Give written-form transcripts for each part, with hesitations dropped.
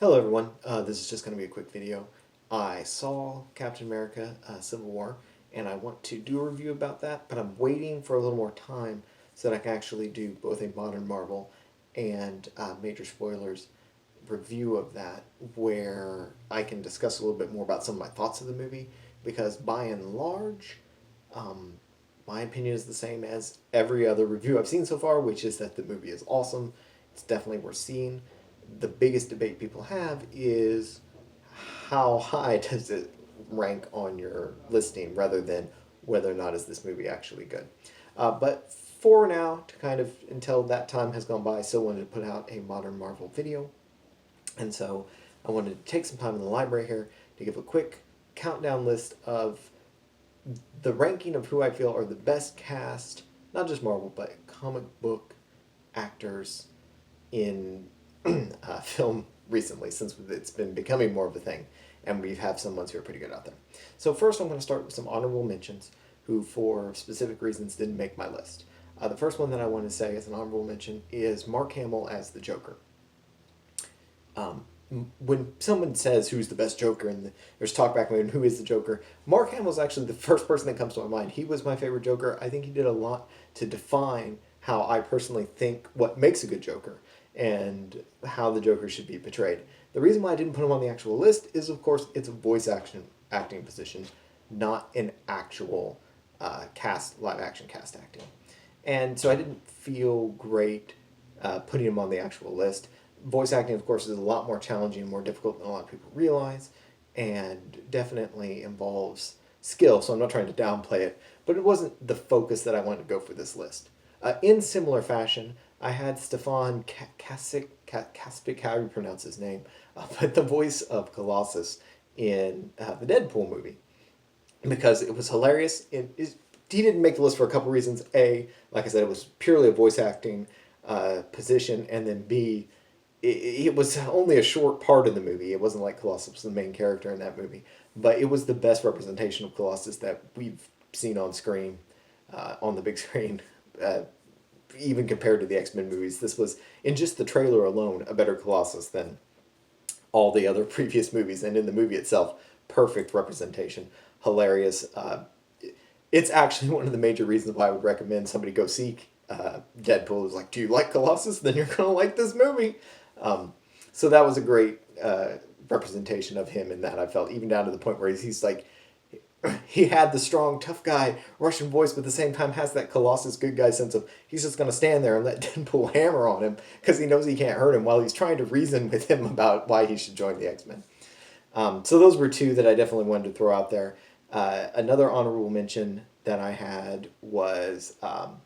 Hello everyone, this is just going to be a quick video. I saw Captain America Civil War and I want to do a review about that, but I'm waiting for a little more time so that I can actually do both a modern Marvel and major spoilers review of that where I can discuss a little bit more about some of my thoughts of the movie, because by and large, um, my opinion is the same as every other review I've seen so far, which is that the movie is awesome. It's definitely worth seeing. The biggest debate people have is how high does it rank on your listing rather than whether or not is this movie actually good. But for now, to kind of until that time has gone by, I still wanted to put out a modern Marvel video. And so I wanted to take some time in the library here to give a quick countdown list of the ranking of who I feel are the best cast, not just Marvel, but comic book actors in film recently, since it's been becoming more of a thing, and we have some ones who are pretty good out there. So first I'm going to start with some honorable mentions who, for specific reasons, didn't make my list. The first one that I want to say as an honorable mention is Mark Hamill as the Joker. Um, when someone says who's the best Joker, and there's talk back when who is the Joker, Mark Hamill's actually the first person that comes to my mind. He was my favorite Joker. I think he did a lot to define how I personally think what makes a good Joker and how the Joker should be portrayed. The reason why I didn't put him on the actual list is, of course, it's a voice acting position, not an actual live action cast acting. And so I didn't feel great putting him on the actual list. Voice acting, of course, is a lot more challenging and more difficult than a lot of people realize, and definitely involves skill, so I'm not trying to downplay it, but it wasn't the focus that I wanted to go for this list. In similar fashion, I had Stefan Kaspic, how do you pronounce his name, but the voice of Colossus in the Deadpool movie, because it was hilarious. He didn't make the list for a couple reasons. A, like I said, it was purely a voice acting position, and then B, it was only a short part of the movie. It wasn't like Colossus was the main character in that movie, but it was the best representation of Colossus that we've seen on screen, on the big screen, even compared to the X-Men movies. This was, in just the trailer alone, a better Colossus than all the other previous movies, and in the movie itself, perfect representation, hilarious. It's actually one of the major reasons why I would recommend somebody go see Deadpool. Is like, do you like Colossus? Then you're gonna like this movie. So that was a great representation of him in that, I felt, even down to the point where he's like, he had the strong, tough guy Russian voice, but at the same time has that Colossus good guy sense of he's just going to stand there and let Deadpool hammer on him because he knows he can't hurt him while he's trying to reason with him about why he should join the X-Men. So those were two that I definitely wanted to throw out there. Another honorable mention that I had was Tom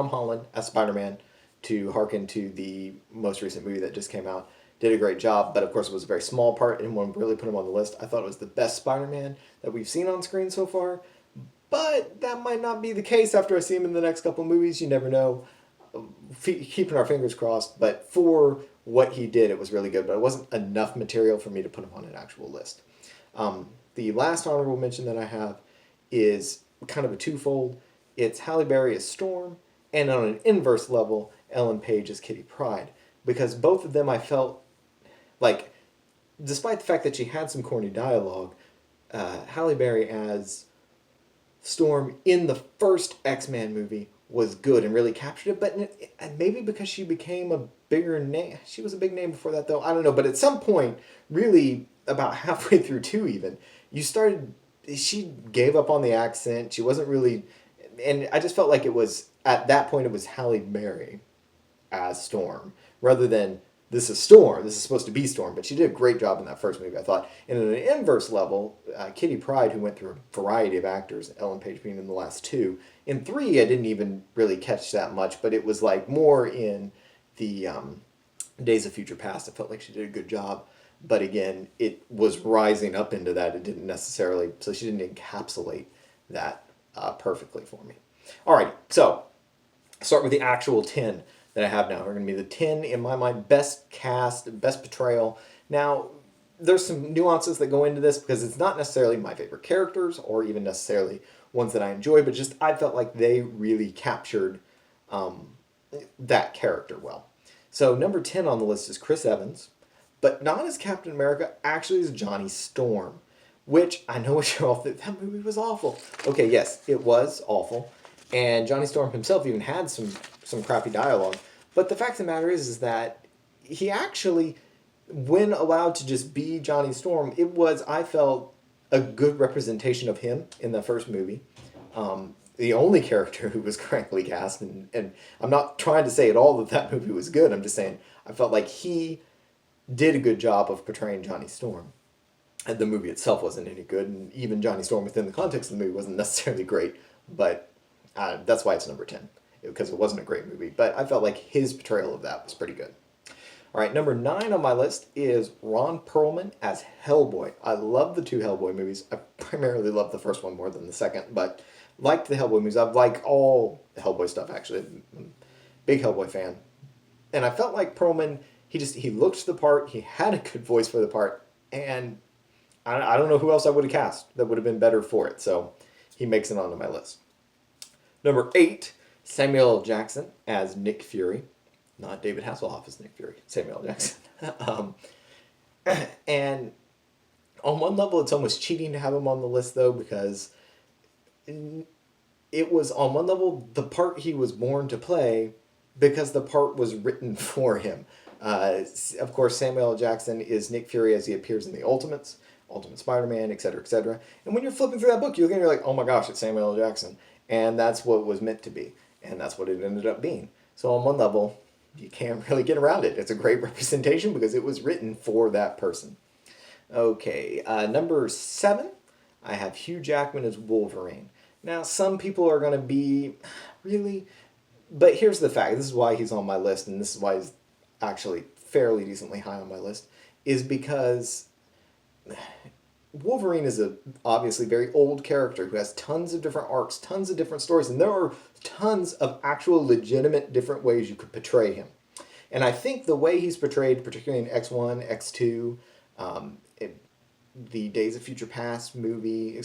Holland as Spider-Man, to hearken to the most recent movie that just came out. Did a great job, but of course it was a very small part. I didn't want to really put him on the list. I thought it was the best Spider-Man that we've seen on screen so far, but that might not be the case after I see him in the next couple movies. You never know. Keeping our fingers crossed, but for what he did, it was really good, but it wasn't enough material for me to put him on an actual list. The last honorable mention that I have is kind of a twofold. It's Halle Berry as Storm, and on an inverse level, Ellen Page as Kitty Pryde, because both of them I felt like, despite the fact that she had some corny dialogue, Halle Berry as Storm in the first X-Men movie was good and really captured it, but maybe because she became a bigger name. She was a big name before that, though. I don't know, but at some point, really about halfway through two even, she gave up on the accent. She wasn't really, and I just felt like it was, at that point, it was Halle Berry as Storm, rather than this is Storm, this is supposed to be Storm, but she did a great job in that first movie, I thought. And at an inverse level, Kitty Pryde, who went through a variety of actors, Ellen Page being in the last two. In three, I didn't even really catch that much, but it was like more in the Days of Future Past. I felt like she did a good job, but again, it was rising up into that. It didn't necessarily, so she didn't encapsulate that perfectly for me. Alright, so start with the actual 10 that I have now. Are going to be the 10, in my mind, best cast, best portrayal. Now, there's some nuances that go into this because it's not necessarily my favorite characters or even necessarily ones that I enjoy, but just I felt like they really captured that character well. So number 10 on the list is Chris Evans, but not as Captain America, actually as Johnny Storm, which I know what you're all thinking, that movie was awful. Okay, yes, it was awful, and Johnny Storm himself even had some crappy dialogue. But the fact of the matter is that he actually, when allowed to just be Johnny Storm, it was, I felt, a good representation of him in the first movie. The only character who was correctly cast, and I'm not trying to say at all that that movie was good. I'm just saying I felt like he did a good job of portraying Johnny Storm. And the movie itself wasn't any good, and even Johnny Storm within the context of the movie wasn't necessarily great. But that's why it's number 10, because it wasn't a great movie. But I felt like his portrayal of that was pretty good. All right, number 9 on my list is Ron Perlman as Hellboy. I love the two Hellboy movies. I primarily love the first one more than the second, but liked the Hellboy movies. I like all the Hellboy stuff, actually. I'm a big Hellboy fan. And I felt like Perlman, he looked the part, he had a good voice for the part, and I don't know who else I would have cast that would have been better for it, so he makes it onto my list. Number 8, Samuel L. Jackson as Nick Fury. Not David Hasselhoff as Nick Fury, Samuel L. Jackson. And on one level, it's almost cheating to have him on the list, though, because it was, on one level, the part he was born to play because the part was written for him. Of course, Samuel L. Jackson is Nick Fury as he appears in the Ultimates, Ultimate Spider-Man, etc., etc. And when you're flipping through that book, you're like, oh my gosh, it's Samuel L. Jackson. And that's what it was meant to be. And that's what it ended up being. So on one level, you can't really get around it. It's a great representation because it was written for that person. Okay, number 7, I have Hugh Jackman as Wolverine. Now, some people are going to be, really? But here's the fact. This is why he's on my list, and this is why he's actually fairly decently high on my list, is because Wolverine is a obviously very old character who has tons of different arcs, tons of different stories, and there are tons of actual legitimate different ways you could portray him. And I think the way he's portrayed, particularly in X1, X2, the Days of Future Past movie,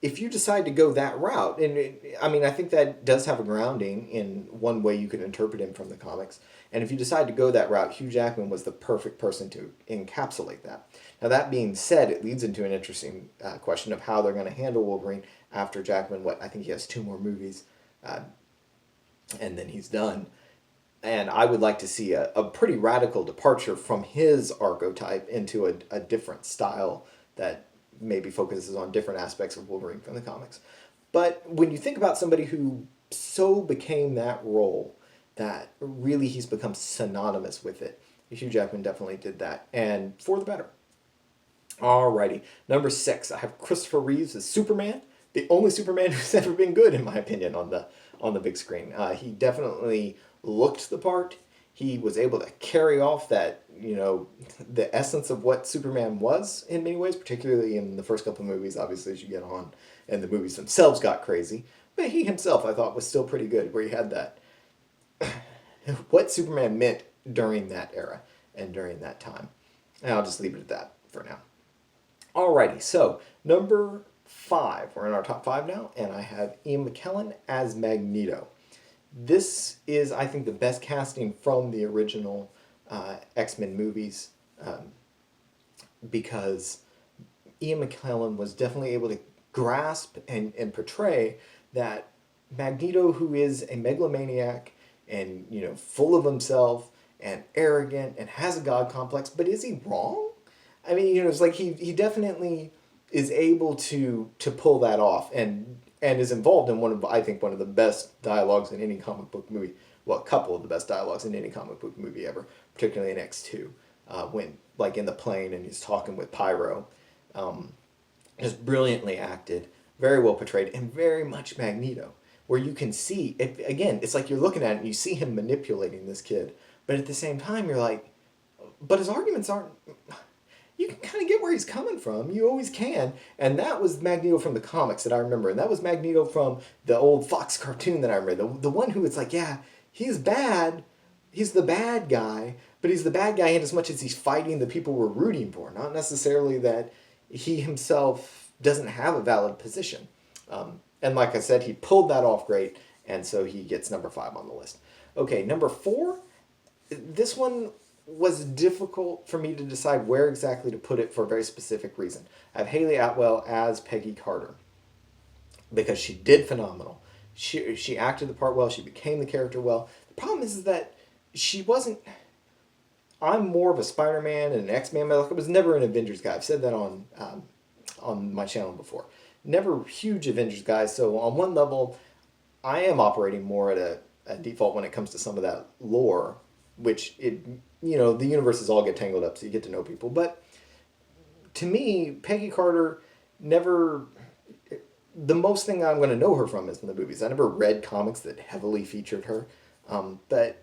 if you decide to go that route, I think that does have a grounding in one way you could interpret him from the comics. And if you decide to go that route, Hugh Jackman was the perfect person to encapsulate that. Now, that being said, it leads into an interesting question of how they're going to handle Wolverine after Jackman. I think he has 2 more movies, and then he's done. And I would like to see a pretty radical departure from his archetype into a different style that maybe focuses on different aspects of Wolverine from the comics. But when you think about somebody who so became that role that really he's become synonymous with it, Hugh Jackman definitely did that, and for the better. Alrighty, number 6, I have Christopher Reeves as Superman, the only Superman who's ever been good, in my opinion, on the big screen. He definitely looked the part. He was able to carry off that, the essence of what Superman was in many ways, particularly in the first couple of movies, obviously, as you get on, and the movies themselves got crazy. But he himself, I thought, was still pretty good, where he had that, what Superman meant during that era and during that time. And I'll just leave it at that for now. Alrighty, so number 5. We're in our top 5 now, and I have Ian McKellen as Magneto. This is, I think, the best casting from the original X-Men movies, because Ian McKellen was definitely able to grasp and portray that Magneto, who is a megalomaniac and, full of himself and arrogant and has a god complex, but is he wrong? I mean, it's like he definitely is able to pull that off and is involved in one of the best dialogues in any comic book movie. Well, a couple of the best dialogues in any comic book movie ever, particularly in X2, when, like, in the plane and he's talking with Pyro. Just brilliantly acted, very well portrayed, and very much Magneto, where you can see, again, it's like you're looking at it and you see him manipulating this kid, but at the same time you're like, but his arguments aren't... You can kind of get where he's coming from. You always can. And that was Magneto from the comics that I remember. And that was Magneto from the old Fox cartoon that I remember. The one who it's like, yeah, he's bad. He's the bad guy. But he's the bad guy in as much as he's fighting the people we're rooting for. Not necessarily that he himself doesn't have a valid position. And like I said, he pulled that off great. And so he gets number 5 on the list. Okay, number 4. this one was difficult for me to decide where exactly to put it for a very specific reason. I have Haley Atwell as Peggy Carter because she did phenomenal. She acted the part well. She became the character well. The problem is that she wasn't. I'm more of a Spider-Man and an X-Man. Like I was never an Avengers guy. I've said that on my channel before. Never huge Avengers guy. So on one level, I am operating more at a default when it comes to some of that lore, which the universes all get tangled up, so you get to know people. But to me, Peggy Carter never. The most thing I'm going to know her from is in the movies. I never read comics that heavily featured her, but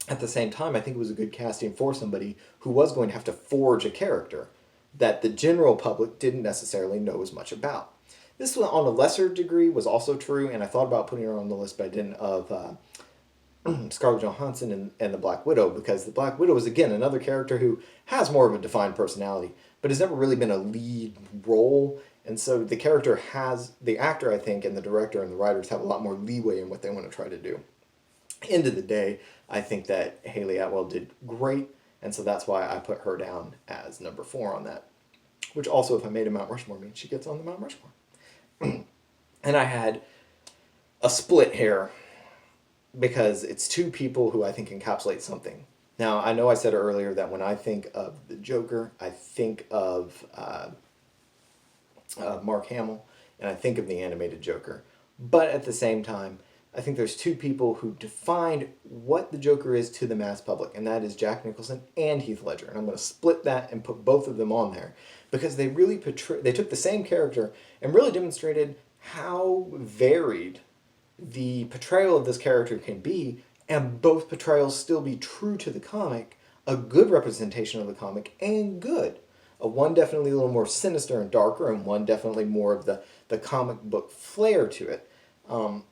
at the same time, I think it was a good casting for somebody who was going to have to forge a character that the general public didn't necessarily know as much about. This one, on a lesser degree, was also true, and I thought about putting her on the list, but I didn't, of Scarlett Johansson and the Black Widow, because the Black Widow is, again, another character who has more of a defined personality, but has never really been a lead role, and so the actor, I think, and the director and the writers have a lot more leeway in what they want to try to do. End of the day, I think that Haley Atwell did great, and so that's why I put her down as number 4 on that. Which also, if I made a Mount Rushmore, means she gets on the Mount Rushmore. And I had a split here because it's two people who I think encapsulate something. Now, I know I said earlier that when I think of the Joker, I think of Mark Hamill, and I think of the animated Joker. But at the same time, I think there's two people who defined what the Joker is to the mass public, and that is Jack Nicholson and Heath Ledger. And I'm going to split that and put both of them on there because they really they took the same character and really demonstrated how varied the portrayal of this character can be, and both portrayals still be true to the comic, a good representation of the comic, and good. One definitely a little more sinister and darker, and one definitely more of the comic book flair to it.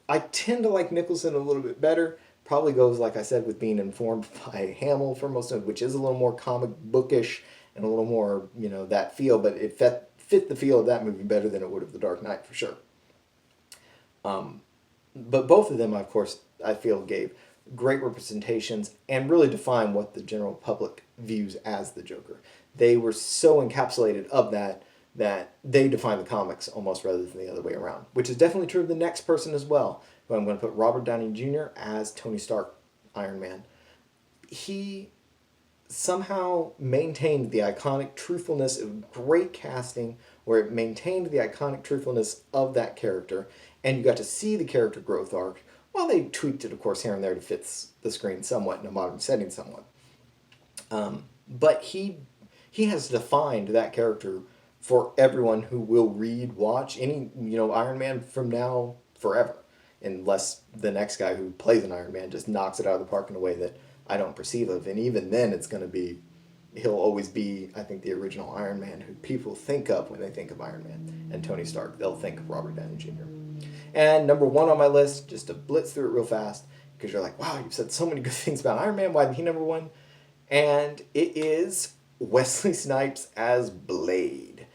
I tend to like Nicholson a little bit better. Probably goes, like I said, with being informed by Hamill for most of it, which is a little more comic bookish and a little more, that feel, but it fit the feel of that movie better than it would of The Dark Knight, for sure. But both of them, of course, I feel gave great representations and really define what the general public views as the Joker. They were so encapsulated of that they define the comics almost rather than the other way around, which is definitely true of the next person as well. But I'm going to put Robert Downey Jr. as Tony Stark, Iron Man. He somehow maintained the iconic truthfulness of great casting, where it maintained the iconic truthfulness of that character, and you got to see the character growth arc, while they tweaked it, of course, here and there to fit the screen somewhat in a modern setting somewhat. But he has defined that character for everyone who will read, watch any, Iron Man from now forever. Unless the next guy who plays an Iron Man just knocks it out of the park in a way that I don't perceive of. And even then it's going to be, he'll always be, I think, the original Iron Man who people think of when they think of Iron Man. And Tony Stark, they'll think of Robert Downey Jr. And number 1 on my list, just to blitz through it real fast, because you're like, wow, you've said so many good things about Iron Man, why isn't he number 1? And it is Wesley Snipes as Blade.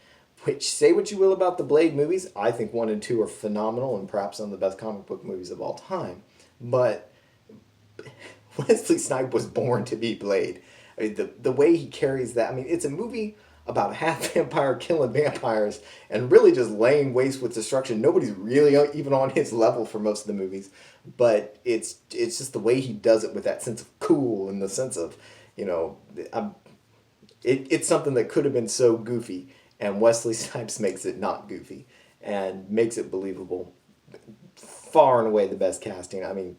Which, say what you will about the Blade movies, I think 1 and 2 are phenomenal and perhaps some of the best comic book movies of all time. But Wesley Snipes was born to be Blade. I mean, the way he carries that, it's a movie about a half vampire killing vampires and really just laying waste with destruction. Nobody's really even on his level for most of the movies, but it's just the way he does it with that sense of cool and the sense of, it's something that could have been so goofy. And Wesley Snipes makes it not goofy and makes it believable. Far and away the best casting.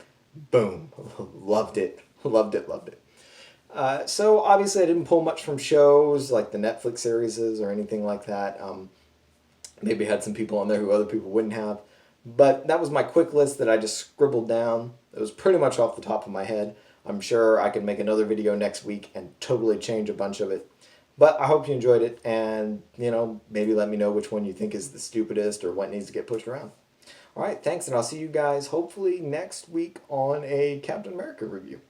Boom. Loved it. Loved it. Loved it. So obviously I didn't pull much from shows like the Netflix series or anything like that. Maybe had some people on there who other people wouldn't have. But that was my quick list that I just scribbled down. It was pretty much off the top of my head. I'm sure I could make another video next week and totally change a bunch of it. But I hope you enjoyed it, and, maybe let me know which one you think is the stupidest or what needs to get pushed around. All right, thanks, and I'll see you guys hopefully next week on a Captain America review.